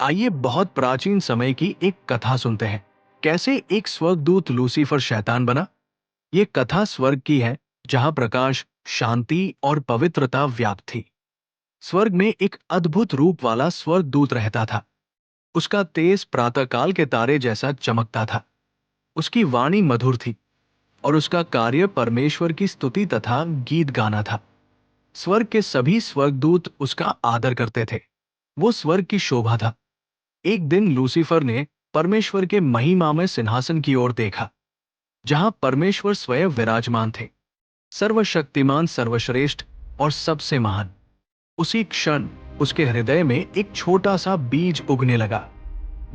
आइए बहुत प्राचीन समय की एक कथा सुनते हैं। कैसे एक स्वर्गदूत लूसीफर शैतान बना। ये कथा स्वर्ग की है, जहां प्रकाश, शांति और पवित्रता व्याप्त थी। स्वर्ग में एक अद्भुत रूप वाला स्वर्गदूत रहता था। उसका तेज प्रातःकाल के तारे जैसा चमकता था। उसकी वाणी मधुर थी और उसका कार्य परमेश्वर की स्तुति तथा गीत गाना था। स्वर्ग के सभी स्वर्गदूत उसका आदर करते थे। वो स्वर्ग की शोभा था। एक दिन लूसीफर ने परमेश्वर के महिमा में सिंहासन की ओर देखा, जहां परमेश्वर स्वयं विराजमान थे, सर्वशक्तिमान, सर्वश्रेष्ठ और सबसे महान। उसी क्षण उसके हृदय में एक छोटा सा बीज उगने लगा,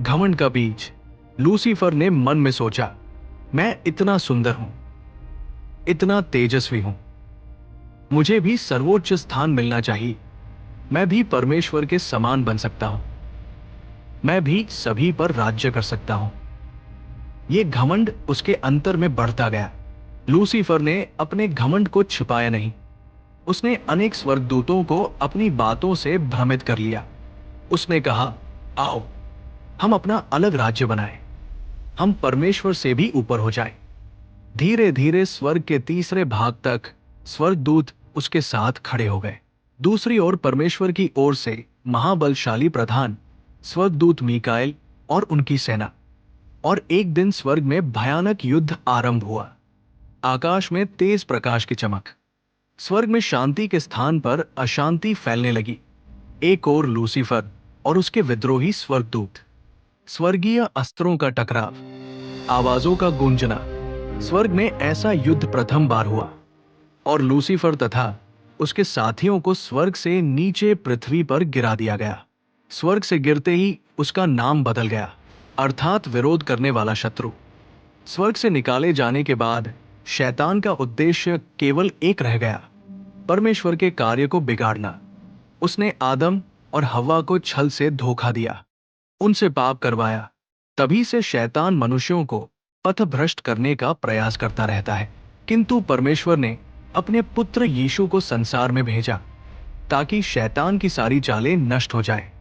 घमंड का बीज। लूसीफर ने मन में सोचा, मैं इतना सुंदर हूं, इतना तेजस्वी हूं, मुझे भी सर्वोच्च स्थान मिलना चाहिए। मैं भी परमेश्वर के समान बन सकता हूं। मैं भी सभी पर राज्य कर सकता हूं। ये घमंड उसके अंतर में बढ़ता गया। लूसीफर ने अपने घमंड को छिपाया नहीं। उसने अनेक स्वर्गदूतों को अपनी बातों से भ्रमित कर लिया। उसने कहा, आओ, हम अपना अलग राज्य बनाएं। हम परमेश्वर से भी ऊपर हो जाएं। धीरे धीरे स्वर्ग के तीसरे भाग तक स्वर्गदूत उसके साथ खड़े हो गए। दूसरी ओर परमेश्वर की ओर से महाबलशाली प्रधान स्वर्गदूत मीकाएल और उनकी सेना। और एक दिन स्वर्ग में भयानक युद्ध आरंभ हुआ। आकाश में तेज प्रकाश की चमक। स्वर्ग में शांति के स्थान पर अशांति फैलने लगी। एक ओर लूसीफर और उसके विद्रोही स्वर्गदूत। स्वर्गीय अस्त्रों का टकराव, आवाजों का गूंजना। स्वर्ग में ऐसा युद्ध प्रथम बार हुआ और लूसीफर तथा उसके साथियों को स्वर्ग से नीचे पृथ्वी पर गिरा दिया गया। स्वर्ग से गिरते ही उसका नाम बदल गया, अर्थात विरोध करने वाला शत्रु। स्वर्ग से निकाले जाने के बाद शैतान का उद्देश्य केवल एक रह गया, परमेश्वर के कार्य को बिगाड़ना। उसने आदम और हव्वा को छल से धोखा दिया, उनसे पाप करवाया। तभी से शैतान मनुष्यों को पथभ्रष्ट करने का प्रयास करता रहता है। किंतु परमेश्वर ने अपने पुत्र यीशु को संसार में भेजा ताकि शैतान की सारी चालें नष्ट हो जाए।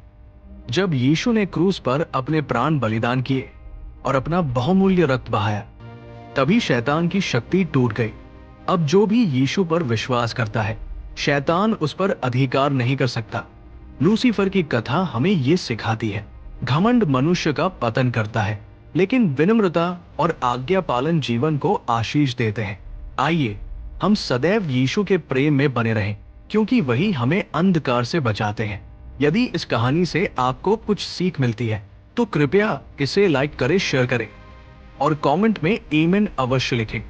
जब यीशु ने क्रूस पर अपने प्राण बलिदान किए और अपना बहुमूल्य रक्त बहाया, तभी शैतान की शक्ति टूट गई। अब जो भी यीशु पर विश्वास करता है, शैतान उस पर अधिकार नहीं कर सकता। लूसीफर की कथा हमें ये सिखाती है, घमंड मनुष्य का पतन करता है, लेकिन विनम्रता और आज्ञा पालन जीवन को आशीष देते हैं। आइए हम सदैव यीशु के प्रेम में बने रहें, क्योंकि वही हमें अंधकार से बचाते हैं। यदि इस कहानी से आपको कुछ सीख मिलती है, तो कृपया इसे लाइक करें, शेयर करें और कमेंट में आमीन अवश्य लिखें।